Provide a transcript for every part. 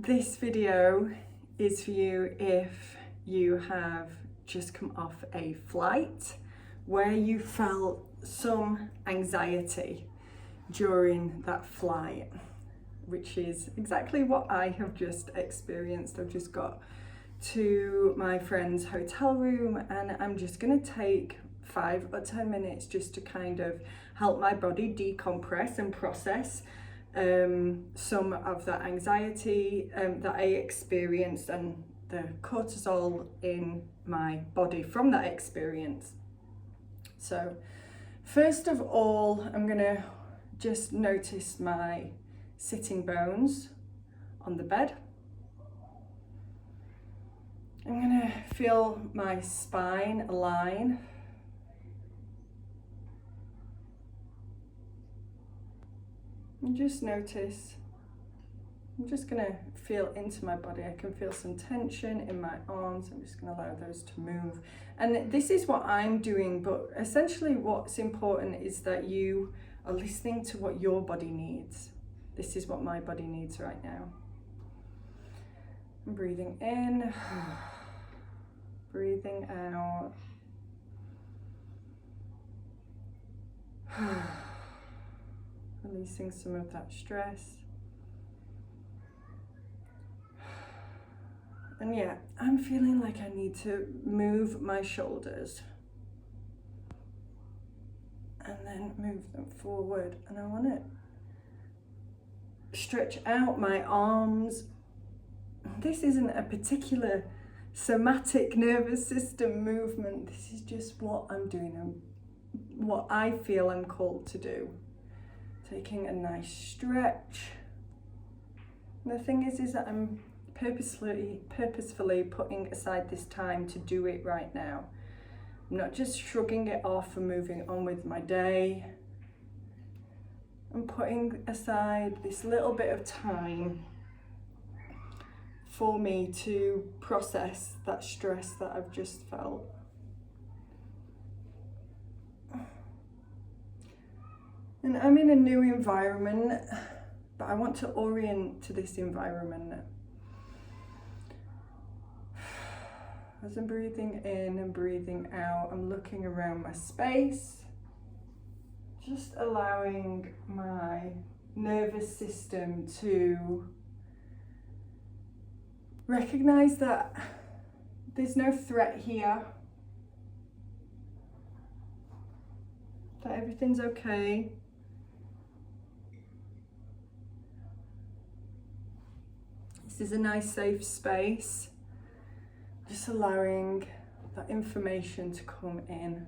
This video is for you if you have just come off a flight where you felt some anxiety during that flight, which is exactly what I have just experienced. I've just got to my friend's hotel room and I'm just going to take 5 or 10 minutes just to kind of help my body decompress and process some of that anxiety that I experienced and the cortisol in my body from that experience. So first of all, I'm going to just notice my sitting bones on the bed. I'm going to feel my spine align. And just notice, I'm just going to feel into my body. I can feel some tension in my arms. I'm just going to allow those to move. And this is what I'm doing, but essentially what's important is that you are listening to what your body needs. This is what my body needs right now. I'm breathing in, breathing out. Releasing some of that stress. And yeah, I'm feeling like I need to move my shoulders and then move them forward. And I want to stretch out my arms. This isn't a particular somatic nervous system movement. This is just what I'm doing and what I feel I'm called to do. Taking a nice stretch. And the thing is that I'm purposefully putting aside this time to do it right now. I'm not just shrugging it off and moving on with my day. I'm putting aside this little bit of time for me to process that stress that I've just felt. And I'm in a new environment, but I want to orient to this environment. As I'm breathing in and breathing out, I'm looking around my space, just allowing my nervous system to recognize that there's no threat here, that everything's okay. This is a nice safe space. Just allowing that information to come in.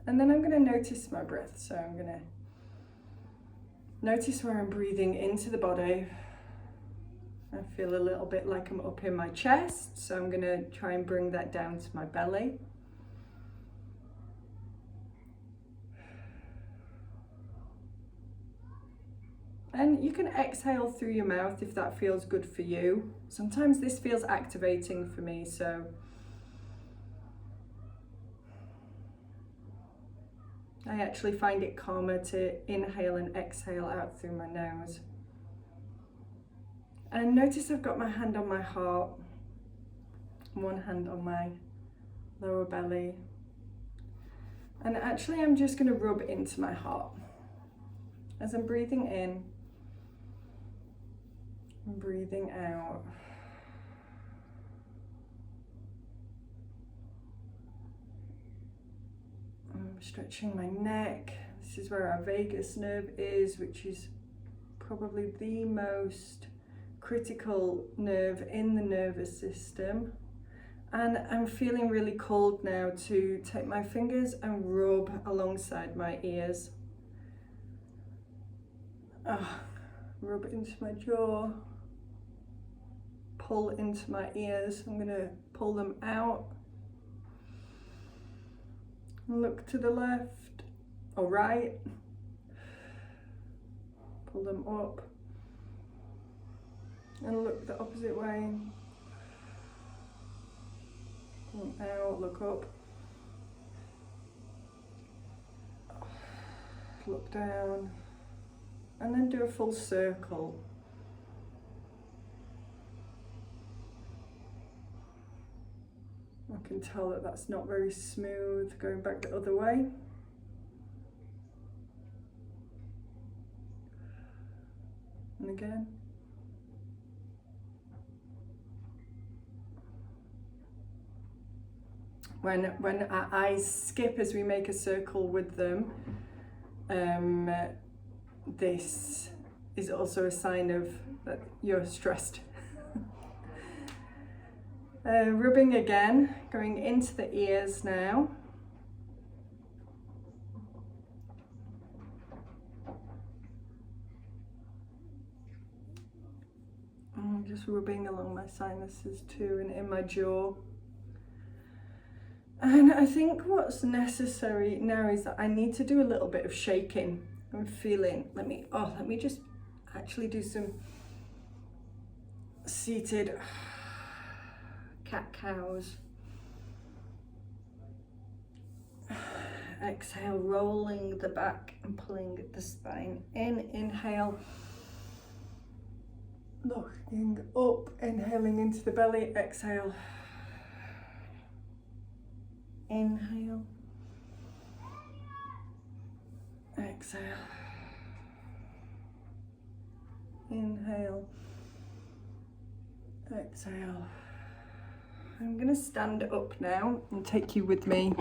And then I'm going to notice my breath. So I'm going to notice where I'm breathing into the body. I feel a little bit like I'm up in my chest. So I'm going to try and bring that down to my belly. And you can exhale through your mouth if that feels good for you. Sometimes this feels activating for me, so I actually find it calmer to inhale and exhale out through my nose. And notice I've got my hand on my heart, one hand on my lower belly. And actually I'm just going to rub into my heart. As I'm breathing in, and breathing out. I'm stretching my neck. This is where our vagus nerve is, which is probably the most critical nerve in the nervous system. And I'm feeling really cold now to take my fingers and rub alongside my ears. Rub into my jaw. Pull into my ears. I'm going to pull them out. Look to the left or right. Pull them up. And look the opposite way. Pull them out, look up. Look down. And then do a full circle. I can tell that that's not very smooth, going back the other way. And again. When our eyes skip as we make a circle with them, this is also a sign of that you're stressed. Rubbing again, going into the ears now. And just rubbing along my sinuses too and in my jaw. And I think what's necessary now is that I need to do a little bit of shaking. I'm feeling, let me just actually do some seated cat-cows. Exhale, rolling the back and pulling the spine in. Inhale, looking up, inhaling into the belly. Exhale. Inhale. Exhale. Inhale. Exhale. I'm going to stand up now and take you with me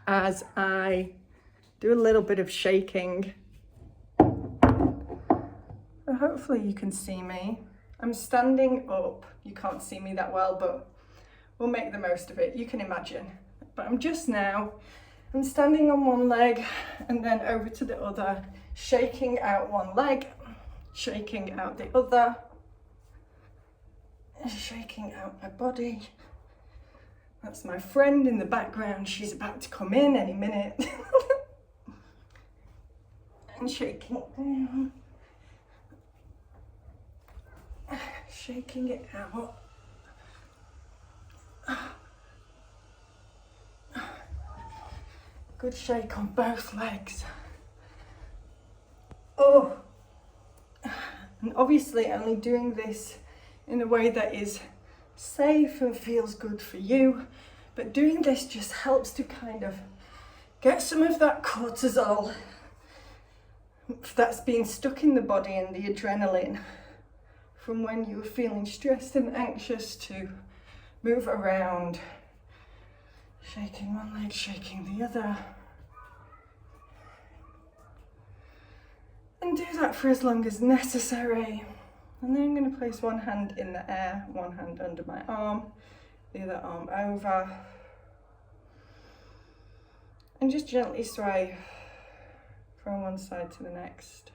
as I do a little bit of shaking. Hopefully you can see me. I'm standing up. You can't see me that well, but we'll make the most of it. You can imagine. But I'm standing on one leg and then over to the other, shaking out one leg, shaking out the other, shaking out my body. That's my friend in the background. She's about to come in any minute. And shaking it down. Shaking it out. Good shake on both legs. Oh, and obviously only doing this in a way that is safe and feels good for you, but doing this just helps to kind of get some of that cortisol that's been stuck in the body and the adrenaline from when you were feeling stressed and anxious to move around. Shaking one leg, shaking the other. And do that for as long as necessary. And then I'm going to place one hand in the air, one hand under my arm, the other arm over. And just gently sway from one side to the next.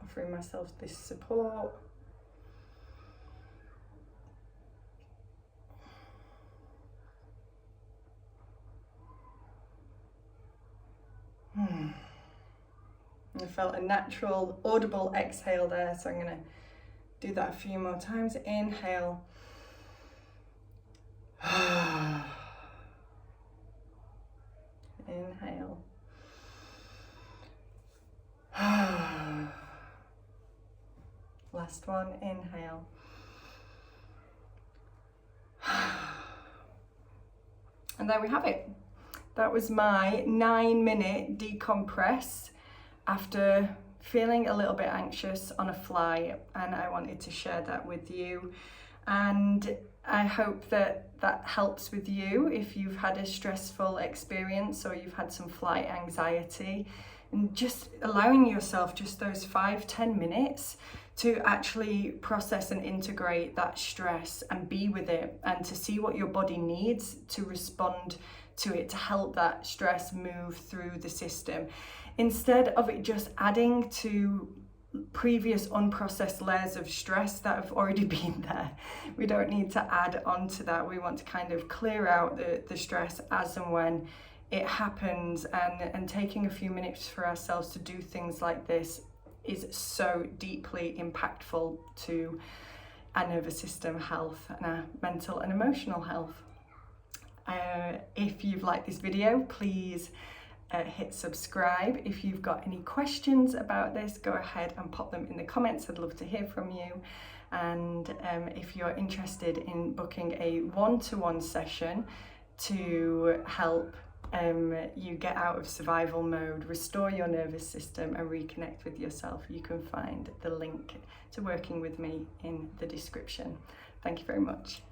Offering myself this support. I felt a natural, audible exhale there, so I'm going to do that a few more times. Inhale. Inhale. Last one, inhale. And there we have it. That was my 9-minute decompress after feeling a little bit anxious on a flight, and I wanted to share that with you. And I hope that that helps with you if you've had a stressful experience or you've had some flight anxiety, and just allowing yourself just those 5-10 minutes to actually process and integrate that stress and be with it, and to see what your body needs to respond to it, to help that stress move through the system, instead of it just adding to previous unprocessed layers of stress that have already been there. We don't need to add on to that. We want to kind of clear out the stress as and when it happens, and taking a few minutes for ourselves to do things like this is so deeply impactful to our nervous system health and our mental and emotional health. If you've liked this video, please hit subscribe. If you've got any questions about this, go ahead and pop them in the comments. I'd love to hear from you. And if you're interested in booking a one-to-one session to help you get out of survival mode, restore your nervous system and reconnect with yourself, you can find the link to working with me in the description. Thank you very much.